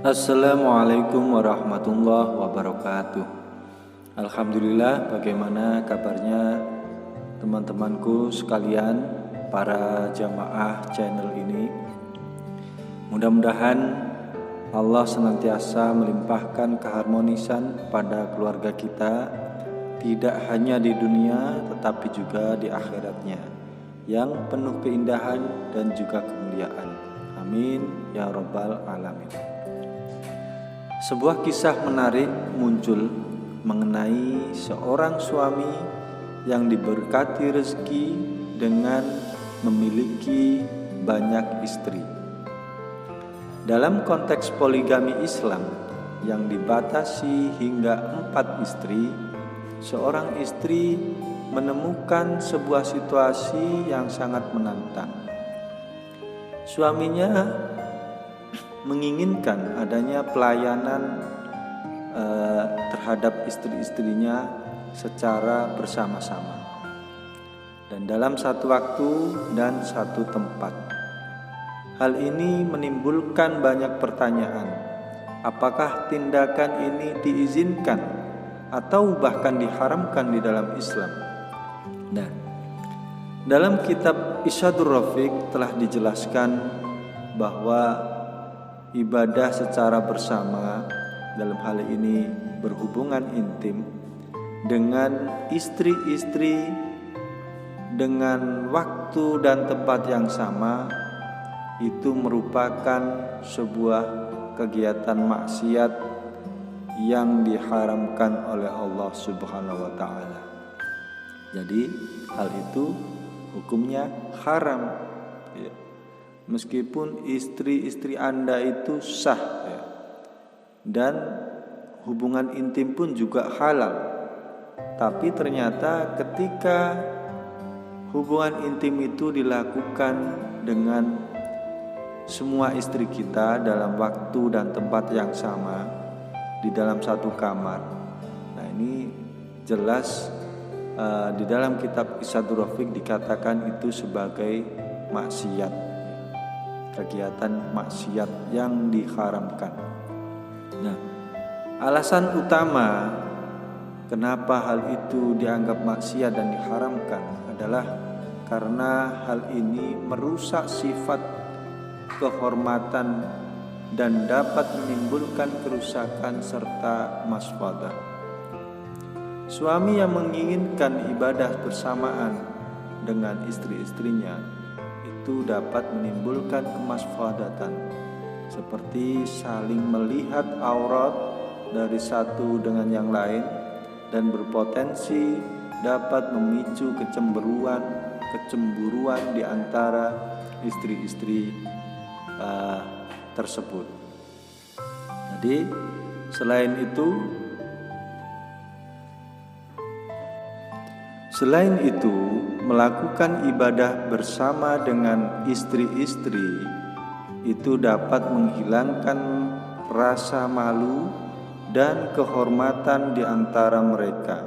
Assalamualaikum warahmatullahi wabarakatuh. Alhamdulillah, bagaimana kabarnya teman-temanku sekalian, para jamaah channel ini. Mudah-mudahan Allah senantiasa melimpahkan keharmonisan pada keluarga kita, tidak hanya di dunia tetapi juga di akhiratnya, yang penuh keindahan dan juga kemuliaan. Amin ya rabbal alamin. Sebuah kisah menarik muncul mengenai seorang suami yang diberkati rezeki dengan memiliki banyak istri. Dalam konteks poligami Islam yang dibatasi hingga 4 istri, seorang istri menemukan sebuah situasi yang sangat menantang. Suaminya menginginkan adanya pelayanan terhadap istri-istrinya secara bersama-sama dan dalam satu waktu dan satu tempat. Hal ini menimbulkan banyak pertanyaan. Apakah tindakan ini diizinkan atau bahkan diharamkan di dalam Islam? Nah, dalam kitab Irsyadur Rafiq telah dijelaskan bahwa ibadah secara bersama, dalam hal ini berhubungan intim dengan istri-istri dengan waktu dan tempat yang sama, itu merupakan sebuah kegiatan maksiat yang diharamkan oleh Allah Subhanahu wa taala. Jadi hal itu hukumnya haram, ya. Meskipun istri-istri Anda itu sah, ya, dan hubungan intim pun juga halal, tapi ternyata ketika hubungan intim itu dilakukan dengan semua istri kita dalam waktu dan tempat yang sama di dalam satu kamar, nah ini jelas di dalam kitab Irsyadur Rafiq dikatakan itu sebagai maksiat, kegiatan maksiat yang diharamkan. Nah, alasan utama kenapa hal itu dianggap maksiat dan diharamkan adalah karena hal ini merusak sifat kehormatan dan dapat menimbulkan kerusakan serta masfadah. Suami yang menginginkan ibadah bersamaan dengan istri-istrinya itu dapat menimbulkan kemasfadatan, seperti saling melihat aurat dari satu dengan yang lain, dan berpotensi dapat memicu kecemburuan di antara istri-istri tersebut. Jadi Selain itu, melakukan ibadah bersama dengan istri-istri itu dapat menghilangkan rasa malu dan kehormatan di antara mereka.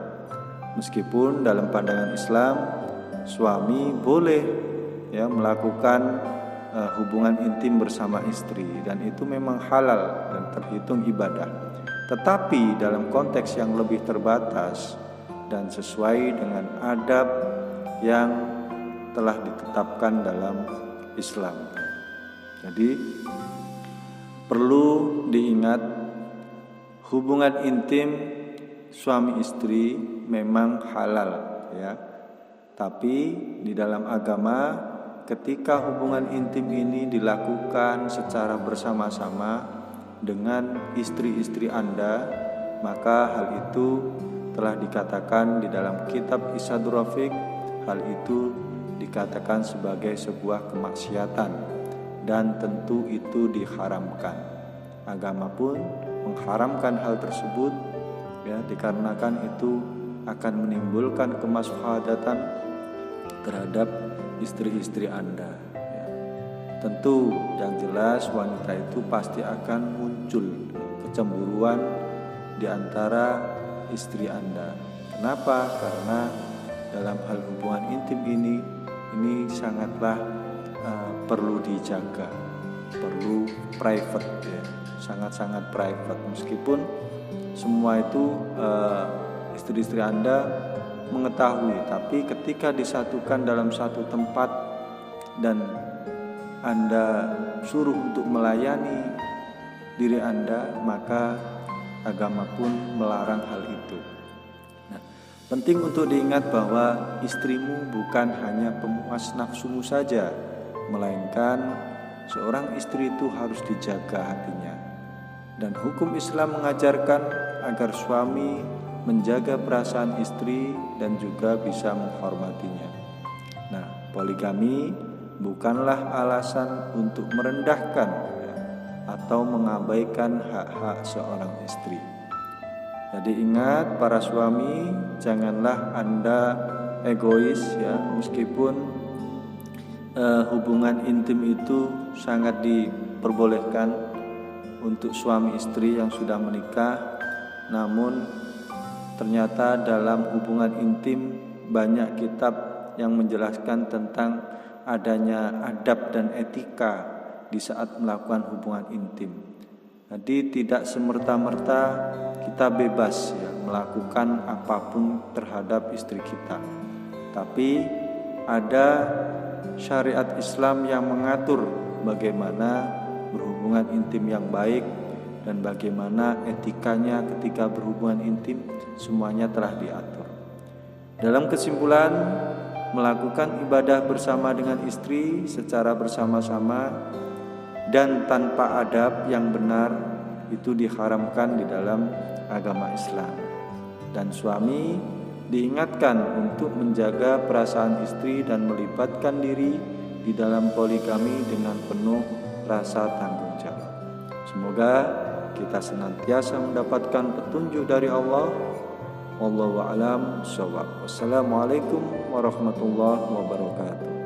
Meskipun dalam pandangan Islam, suami boleh, ya, melakukan hubungan intim bersama istri, dan itu memang halal dan terhitung ibadah. Tetapi dalam konteks yang lebih terbatas dan sesuai dengan adab yang telah ditetapkan dalam Islam. Jadi perlu diingat, hubungan intim suami istri memang halal, ya. Tapi di dalam agama, ketika hubungan intim ini dilakukan secara bersama-sama dengan istri-istri Anda, maka hal itu telah dikatakan di dalam kitab Irsyadur Rafiq, hal itu dikatakan sebagai sebuah kemaksiatan dan tentu itu diharamkan. Agama pun mengharamkan hal tersebut, ya, dikarenakan itu akan menimbulkan kemasfadatan terhadap istri-istri Anda, ya. Tentu yang jelas wanita itu pasti akan muncul kecemburuan di antara istri Anda. Kenapa? Karena dalam hal hubungan intim ini sangatlah perlu dijaga. perlu private ya, sangat-sangat private. Meskipun semua itu istri-istri Anda mengetahui, tapi ketika disatukan dalam satu tempat dan Anda suruh untuk melayani diri Anda, maka agama pun melarang hal itu. Nah, penting untuk diingat bahwa istrimu bukan hanya pemuas nafsumu saja, melainkan seorang istri itu harus dijaga hatinya. Dan hukum Islam mengajarkan agar suami menjaga perasaan istri dan juga bisa menghormatinya. Nah, poligami bukanlah alasan untuk merendahkan ya, atau mengabaikan hak-hak seorang istri. Jadi ingat para suami, janganlah Anda egois ya, meskipun hubungan intim itu sangat diperbolehkan untuk suami istri yang sudah menikah, namun ternyata dalam hubungan intim banyak kitab yang menjelaskan tentang adanya adab dan etika di saat melakukan hubungan intim. Jadi tidak semerta-merta kita bebas ya, melakukan apapun terhadap istri kita. Tapi ada syariat Islam yang mengatur bagaimana berhubungan intim yang baik dan bagaimana etikanya ketika berhubungan intim, semuanya telah diatur. Dalam kesimpulan, melakukan ibadah bersama dengan istri secara bersama-sama dan tanpa adab yang benar itu diharamkan di dalam agama Islam. Dan suami diingatkan untuk menjaga perasaan istri dan melibatkan diri di dalam poligami dengan penuh rasa tanggung jawab. Semoga kita senantiasa mendapatkan petunjuk dari Allah. Wallahu a'lam bishawab. Wassalamualaikum warahmatullahi wabarakatuh.